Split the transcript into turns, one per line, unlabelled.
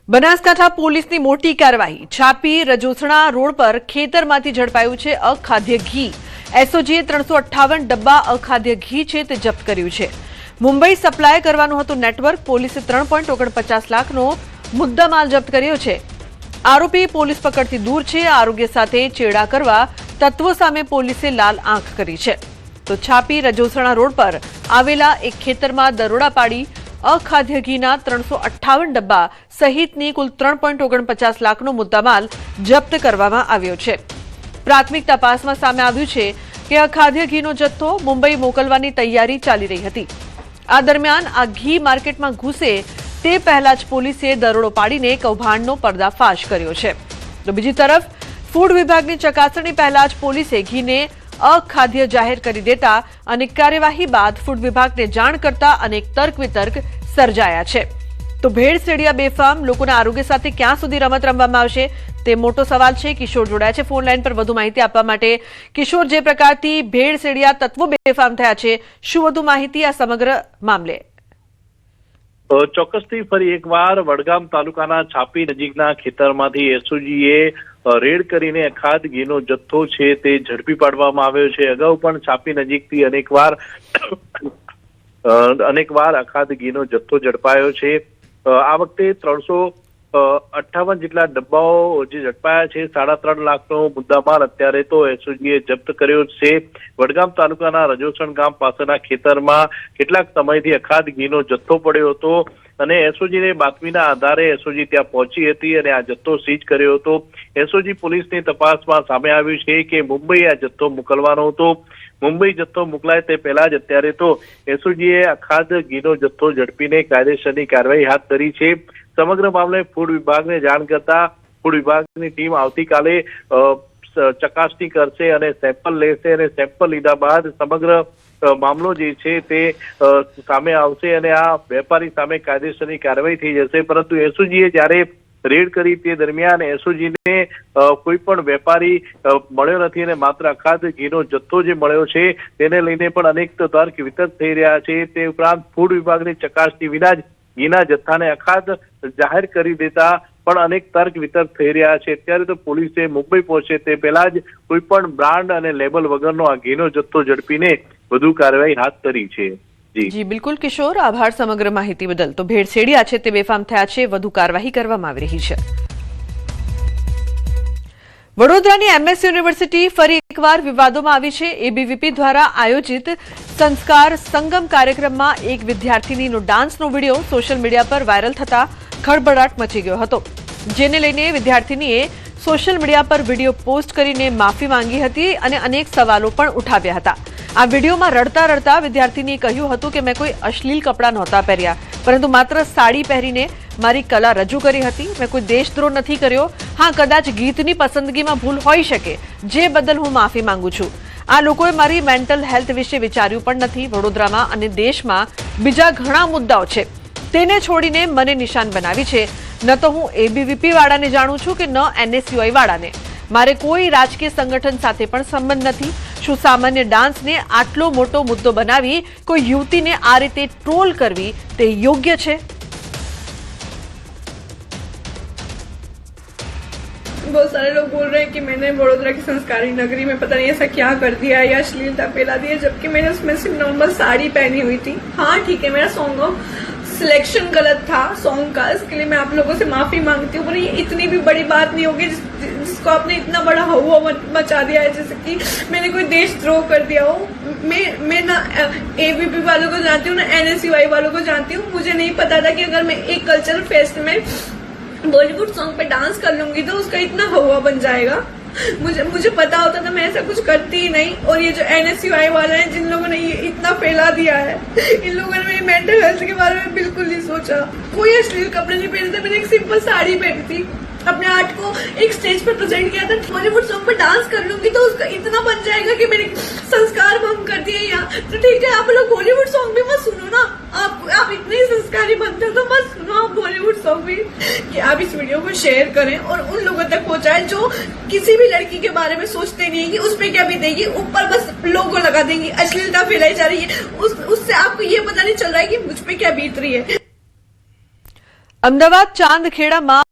બનાસકાંઠા પોલીસની મોટી કાર્યવાહી। છાપી રજોસણા રોડ પર ખેતરમાંથી ઝડપાયું છે અખાદ્ય ઘી। એસઓજીએ 358 ડબ્બા અખાદ્ય ઘી છે તે જપ્ત કર્યું છે। મુંબઈ સપ્લાય કરવાનું હતું નેટવર્ક। પોલીસે 3.49 લાખનો મુદ્દામાલ જપ્ત કર્યો છે। આરોપી પોલીસ પકડથી દૂર છે। આરોગ્ય સાથે ચેડા કરવા તત્વો સામે પોલીસે લાલ આંખ કરી છે। તો છાપી રજોસણા રોડ પર આવેલા એક ખેતરમાં દરોડા પાડી અખાદ્ય ઘીના 358 ડબ્બા સહિતની કુલ 3.49 લાખનો મુદ્દામાલ જપ્ત કરવામાં આવ્યો છે। પ્રાથમિક તપાસમાં સામે આવ્યું છે કે અખાદ્ય ઘીનો જથ્થો મુંબઈ મોકલવાની તૈયારી ચાલી રહી હતી। આ દરમિયાન આ ઘી માર્કેટમાં ઘૂસે તે પહેલા જ પોલીસે દરોડો પાડીને કૌભાંડનો પર્દાફાશ કર્યો છે। તો બીજી તરફ ફૂડ વિભાગની ચકાસણી પહેલા જ પોલીસે ઘીને અખાદ્ય જાહેર કરી દેતા અનેક કાર્યવાહી બાદ ફૂડ વિભાગને જાણ કરતા અનેક તર્ક વિતર્ક સર્જાયા છે। તો ભેળસેડિયા બેફામ લોકોના આરોગ્ય સાથે ક્યાં સુધી રમત રમવામાં આવશે તે મોટો સવાલ છે। કિશોર જોડાયા છે ફોન લાઈન પર વધુ માહિતી આપવા માટે। કિશોર, જે પ્રકારથી ભેળસેડિયા તત્વો બેફામ થયા છે, શું વધુ માહિતી આ સમગ્ર મામલે?
ચોક્કસથી ફરી એકવાર વડગામ તાલુકાના છાપી નજીકના ખેતરમાંથી એસઓજીએ રેડ કરીને અખાદ્ય ઘીનો જથ્થો છે તે ઝડપી પાડવામાં આવ્યો છે। અગાઉ પણ છાપી નજીકથી અનેકવાર અખાદ્ય ઘીનો જથ્થો ઝડપાયો છે। આ વખતે 358 જેટલા ડબ્બાઓ જે ઝડપાયા છે। 3.5 લાખનો મુદ્દામાલ અત્યારે તો એસઓજીએ જપ્ત કર્યો છે। વડગામ તાલુકાના રજોસણ ગામ પાસેના ખેતરમાં કેટલાક સમયથી અખાદ્ય ઘીનો જથ્થો પડ્યો હતો અને એસઓજીને બાતમીના આધારે એસઓજી ત્યાં પહોંચી હતી અને આ જથ્થો સીઝ કર્યો હતો। એસઓજી પોલીસની તપાસમાં સામે આવ્યું છે કે મુંબઈ આ જથ્થો મોકલવાનો હતો। મુંબઈ જથ્થો મોકલાય તે પહેલા જ અત્યારે તો એસઓજીએ અખાદ્ય ઘીનો જથ્થો ઝડપીને કાયદેસરની કાર્યવાહી હાથ ધરી છે। સમગ્ર મામલે ફૂડ વિભાગને જાણ કરતા ફૂડ વિભાગની ટીમ આવતીકાલે ચકાસણી કરશે અને સેમ્પલ લેશે અને સેમ્પલ લીધા બાદ સમગ્ર મામલો જે છે તે સામે આવશે અને આ વેપારી સામે કાયદેસરની કાર્યવાહી થઈ જશે। પરંતુ એસઓજીએ જ્યારે રેડ કરી તે દરમિયાન એસઓજીને કોઈ પણ વેપારી મળ્યો નથી અને માત્ર અખાદ્ય ઘીનો જથ્થો જે મળ્યો છે તેને લઈને પણ અનેક તર્ક વિતર્ક થઈ રહ્યા છે। તે ઉપરાંત ફૂડ વિભાગની ચકાસણી વિના જ ઘીના જથ્થાને અખાદ્ય જાહેર કરી દેતા પણ અનેક તર્ક વિતર્ક થઈ રહ્યા છે। અત્યારે તો પોલીસે મુંબઈ પહોંચે તે પહેલા જ કોઈ પણ બ્રાન્ડ અને લેબલ વગરનો આ ઘીનો જથ્થો ઝડપીને વધુ કાર્યવાહી હાથ ધરી છે।
જી બિલકુલ કિશોર, આભાર સમગ્ર માહિતી બદલ। તો ભેળસેડિયા છે તે બેફામ થયા છે, વધુ કાર્યવાહી કરવામાં આવી રહી છે। વડોદરાની એમએસ યુનિવર્સિટી ફરી એકવાર વિવાદોમાં આવી છે। એબીવીપી દ્વારા આયોજિત સંસ્કાર સંગમ કાર્યક્રમમાં એક વિદ્યાર્થીનીનો ડાન્સનો વિડીયો સોશિયલ મીડિયા પર વાયરલ થતા ખળભળાટ મચી ગયો હતો, જેને લઈને વિદ્યાર્થીનીએ સોશિયલ મીડિયા પર વિડીયો પોસ્ટ કરીને માફી માંગી હતી અને અનેક સવાલો પણ ઉઠાવ્યા હતા। આ વિડીયોમાં રડતા રડતા વિદ્યાર્થીનીએ કહ્યું હતું કે મેં કોઈ અશ્લીલ કપડાં નહોતા પહેર્યા, પરંતુ માત્ર સાડી પહેરીને મારી કલા રજૂ કરી હતી। મેં કોઈ દેશદ્રોહ નથી કર્યો। હા, કદાચ ગીતની પસંદગીમાં ભૂલ હોઈ શકે, જે બદલ હું માફી માંગુ છું। આ લોકોએ મારી મેન્ટલ હેલ્થ વિશે વિચાર્યું પણ નથી। વડોદરામાં અને દેશમાં બીજા ઘણા મુદ્દાઓ છે, તેને છોડીને મને નિશાન બનાવી છે। ન તો હું એબીવીપી વાળાને જાણું છું કે ન એનએસયુઆઈ વાળાને। મારે કોઈ રાજકીય સંગઠન સાથે પણ સંબંધ નથી। શું સામાન્ય ડાન્સને આટલો મોટો મુદ્દો બનાવી કોઈ યુવતીને આ રીતે ટ્રોલ કરવી તે યોગ્ય છે?
बहुत सारे लोग बोल रहे हैं कि मैंने वडोदरा की संस्कारी नगरी में पता नहीं ऐसा क्या कर दिया या अश्लीलता फैला दी है, जबकि मैंने उसमें सिर्फ नॉर्मल साड़ी पहनी हुई थी। हाँ ठीक है, मेरा सॉन्ग सिलेक्शन गलत था सॉन्ग का, इसके लिए मैं आप लोगों से माफी मांगती हूँ। पर ये इतनी भी बड़ी बात नहीं होगी जिसको आपने इतना बड़ा हवा मचा दिया है, जैसे कि मैंने कोई देशद्रोह कर दिया हो। मैं ना एबीपी वालों को जानती हूँ ना एनएसयूआई वालों को जानती हूँ। मुझे नहीं पता था कि अगर मैं एक कल्चरल फेस्ट में बॉलीवुड सॉन्ग पे डांस कर लूंगी तो उसका इतना हवा बन जाएगा। मुझे पता होता था मैं ऐसा कुछ करती ही नहीं। और ये जो एनएसयूआई वाले हैं जिन लोगों ने ये इतना फैला दिया है, इन लोगों ने मेरी मेंटल हेल्थ के बारे में बिल्कुल नहीं सोचा। कोई अश्लील कपड़े नहीं पहने थे, मैंने एक सिंपल साड़ी पहनी थी। अपने आर्ट को एक स्टेज पर प्रेजेंट किया था। बॉलीवुड सॉन्ग पे डांस कर लूंगी तो उसका इतना बन जाएगा कि मेरे संस्कार भंग कर दिए यहाँ। तो ठीक है, आप लोग बॉलीवुड सॉन्ग भी मत सुनो ना। आप इतने ही संस्कारी बनते हो तो मत सुनो आप बॉलीवुड सॉन्ग भी। कि आप इस वीडियो को शेयर करें और उन लोगों तक पहुंचाएं जो किसी भी लड़की के बारे में सोचते नहीं है कि उस पे क्या बीतेगी, ऊपर बस लोगो लगा देंगी, अश्लीलता फैलाई जा रही है। उससे आपको ये पता नहीं चल रहा है कि मुझ पे क्या बीत रही है।
અમદાવાદ ચાંદખેડામાં